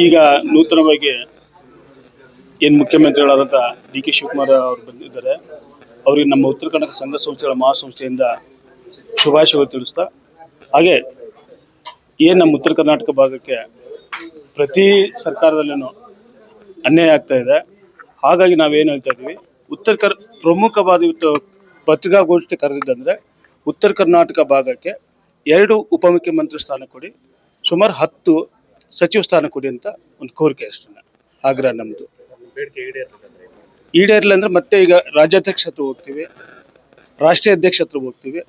ಈಗ ನೂತನವಾಗಿ ಏನು ಮುಖ್ಯಮಂತ್ರಿಗಳಾದಂಥ ಡಿ.ಕೆ. ಶಿವಕುಮಾರ್ ಅವರು ಬಂದಿದ್ದಾರೆ. ಅವರಿಗೆ ನಮ್ಮ ಉತ್ತರ ಕರ್ನಾಟಕ ಸಂಘ ಸಂಸ್ಥೆಗಳ ಮಹಾಸಂಸ್ಥೆಯಿಂದ ಶುಭಾಶಯಗಳು ತಿಳಿಸ್ತಾ, ಹಾಗೆ ಏನು ನಮ್ಮ ಉತ್ತರ ಕರ್ನಾಟಕ ಭಾಗಕ್ಕೆ ಪ್ರತಿ ಸರ್ಕಾರದಲ್ಲೂ ಅನ್ಯಾಯ ಆಗ್ತಾ ಇದೆ. ಹಾಗಾಗಿ ನಾವೇನು ಹೇಳ್ತಾ ಇದ್ದೀವಿ, ಪ್ರಮುಖವಾದ ಇವತ್ತು ಪತ್ರಿಕಾಗೋಷ್ಠಿ ಕರೆದಿದ್ದಂದರೆ ಉತ್ತರ ಕರ್ನಾಟಕ ಭಾಗಕ್ಕೆ 2 ಉಪಮುಖ್ಯಮಂತ್ರಿ ಸ್ಥಾನ ಕೊಡಿ, ಸುಮಾರು 10 ಸಚಿವ ಸ್ಥಾನ ಕೊಡಿ ಅಂತ ಒಂದು ಕೋರಿಕೆ ಅಷ್ಟೇ, ಆಗ್ರಹ ನಮ್ಮದು. ಈಡೇರಲಿಲ್ಲ ಅಂದರೆ ಮತ್ತೆ ಈಗ ರಾಜ್ಯಾಧ್ಯಕ್ಷ ಹತ್ರ ಹೋಗ್ತೀವಿ, ರಾಷ್ಟ್ರೀಯ ಅಧ್ಯಕ್ಷ ಹತ್ರ ಹೋಗ್ತೀವಿ,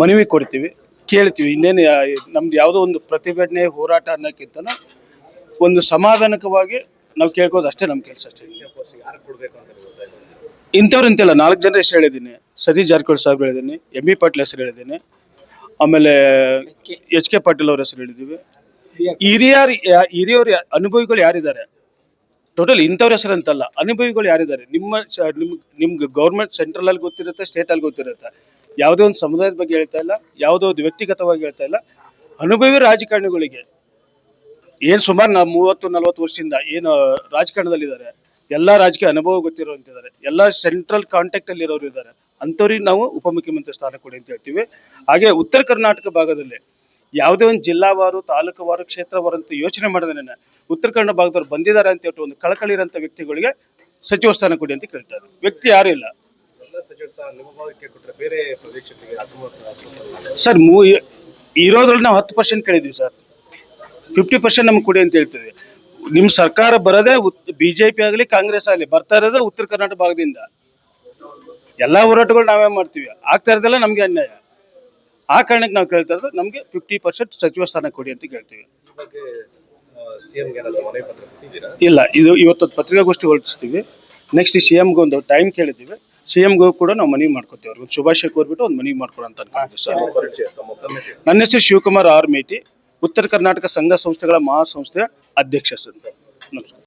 ಮನವಿ ಕೊಡ್ತೀವಿ, ಕೇಳ್ತೀವಿ. ಇನ್ನೇನು ನಮ್ದು ಯಾವುದೋ ಒಂದು ಪ್ರತಿಭಟನೆ ಹೋರಾಟ ಅನ್ನೋಕ್ಕಿಂತ ಒಂದು ಸಮಾಧಾನಕವಾಗಿ ನಾವು ಕೇಳ್ಕೋದು ಅಷ್ಟೇ ನಮ್ಮ ಕೆಲಸ ಅಷ್ಟೇ. ಇಂಥವ್ರು ಇಂತಿಲ್ಲ, 4 ಜನರ ಹೆಸರು ಹೇಳಿದ್ದೀನಿ. ಸತೀಶ್ ಜಾರಕಿಹೊಳಿ ಸಾಹೇಬ್ ಹೇಳಿದ್ದೀನಿ, ಎಂ.ಬಿ. ಪಾಟೀಲ್ ಹೆಸರು ಹೇಳಿದ್ದೀನಿ, ಆಮೇಲೆ H.K. ಪಾಟೀಲ್ ಅವ್ರ ಹೆಸರು ಹೇಳಿದ್ದೀವಿ. ಹಿರಿಯರು ಅನುಭವಿಗಳು ಯಾರಿದ್ದಾರೆ, ಟೋಟಲ್ ಇಂಥವ್ರ ಹೆಸರು ಅಂತಲ್ಲ, ಅನುಭವಿಗಳು ಯಾರಿದ್ದಾರೆ. ನಿಮ್ಗೆ ಗೌರ್ಮೆಂಟ್ ಸೆಂಟ್ರಲಲ್ಲಿ ಗೊತ್ತಿರುತ್ತೆ, ಸ್ಟೇಟಲ್ಲಿ ಗೊತ್ತಿರುತ್ತೆ. ಯಾವುದೋ ಒಂದು ಸಮುದಾಯದ ಬಗ್ಗೆ ಹೇಳ್ತಾ ಇಲ್ಲ, ಯಾವುದೋ ಒಂದು ವ್ಯಕ್ತಿಗತವಾಗಿ ಹೇಳ್ತಾ ಇಲ್ಲ. ಅನುಭವಿ ರಾಜಕಾರಣಿಗಳಿಗೆ ಏನು ಸುಮಾರು 30-40 ವರ್ಷದಿಂದ ಏನು ರಾಜಕಾರಣದಲ್ಲಿದ್ದಾರೆ, ಎಲ್ಲ ರಾಜಕೀಯ ಅನುಭವ ಗೊತ್ತಿರೋಂತಿದ್ದಾರೆ, ಎಲ್ಲ ಸೆಂಟ್ರಲ್ ಕಾಂಟ್ಯಾಕ್ಟಲ್ಲಿ ಇರೋರು ಇದ್ದಾರೆ. ಅಂಥವ್ರಿಗೆ ನಾವು ಉಪಮುಖ್ಯಮಂತ್ರಿ ಸ್ಥಾನ ಕೊಡಿ ಅಂತ ಹೇಳ್ತೀವಿ. ಹಾಗೆ ಉತ್ತರ ಕರ್ನಾಟಕ ಭಾಗದಲ್ಲಿ ಯಾವುದೇ ಒಂದು ಜಿಲ್ಲಾವಾರು, ತಾಲೂಕುವಾರು, ಕ್ಷೇತ್ರವಾರು ಅಂತ ಯೋಚನೆ ಮಾಡಿದ್ರೆ ಉತ್ತರ ಕನ್ನಡ ಭಾಗದವ್ರು ಬಂದಿದ್ದಾರೆ ಅಂತ ಹೇಳ್ಬಿಟ್ಟು ಒಂದು ಕಳಕಳಿ ಇರೋಂಥ ವ್ಯಕ್ತಿಗಳಿಗೆ ಸಚಿವ ಸ್ಥಾನ ಕೊಡಿ ಅಂತ ಕೇಳ್ತಾರೆ. ವ್ಯಕ್ತಿ ಯಾರು ಇಲ್ಲ ಸರ್. ಇರೋದ್ರಲ್ಲಿ ನಾವು 10% ಕೇಳಿದ್ವಿ ಸರ್, 50% ನಮ್ಗೆ ಕೊಡಿ ಅಂತ ಹೇಳ್ತೀವಿ. ನಿಮ್ಮ ಸರ್ಕಾರ ಬರೋದೇ BJP ಆಗಲಿ ಕಾಂಗ್ರೆಸ್ ಆಗಲಿ ಬರ್ತಾ ಇರೋದೇ ಉತ್ತರ ಕರ್ನಾಟಕ ಭಾಗದಿಂದ. ಎಲ್ಲ ಹೋರಾಟಗಳು ನಾವೇ ಮಾಡ್ತೀವಿ, ಆಗ್ತಾ ಇರೋದೆಲ್ಲ ನಮಗೆ ಅನ್ಯಾಯ. ಆ ಕಾರಣಕ್ಕೆ ನಾವು ಕೇಳ್ತಾ ಇರೋದು ನಮಗೆ 50% ಸಚಿವ ಸ್ಥಾನ ಕೊಡಿ ಅಂತ ಕೇಳ್ತೀವಿ. ಇಲ್ಲ, ಇದು ಇವತ್ತು ಪತ್ರಿಕಾಗೋಷ್ಠಿ ಹೊರಡಿಸ್ತೀವಿ. ನೆಕ್ಸ್ಟ್ CMಗೆ ಒಂದು ಟೈಮ್ ಕೇಳಿದ್ದೀವಿ. CMಗೂ ಕೂಡ ನಾವು ಮನವಿ ಮಾಡ್ಕೊತೀವಿ. ಅವ್ರಿಗೆ ಒಂದು ಶುಭಾಶಯ ಕೋರ್ಬಿಟ್ಟು ಒಂದು ಮನವಿ ಮಾಡ್ಕೊಡೋ ಅಂತ ಅನ್ಕೊಂಡಿದ್ದೀವಿ ಸರ್. ನನ್ನ ಹೆಸರು ಶಿವಕುಮಾರ್ ಆರ್ ಮೇಟಿ, ಉತ್ತರ ಕರ್ನಾಟಕ ಸಂಘ ಸಂಸ್ಥೆಗಳ ಮಹಾಸಂಸ್ಥೆಯ ಅಧ್ಯಕ್ಷ ಸರ್. ನಮಸ್ಕಾರ.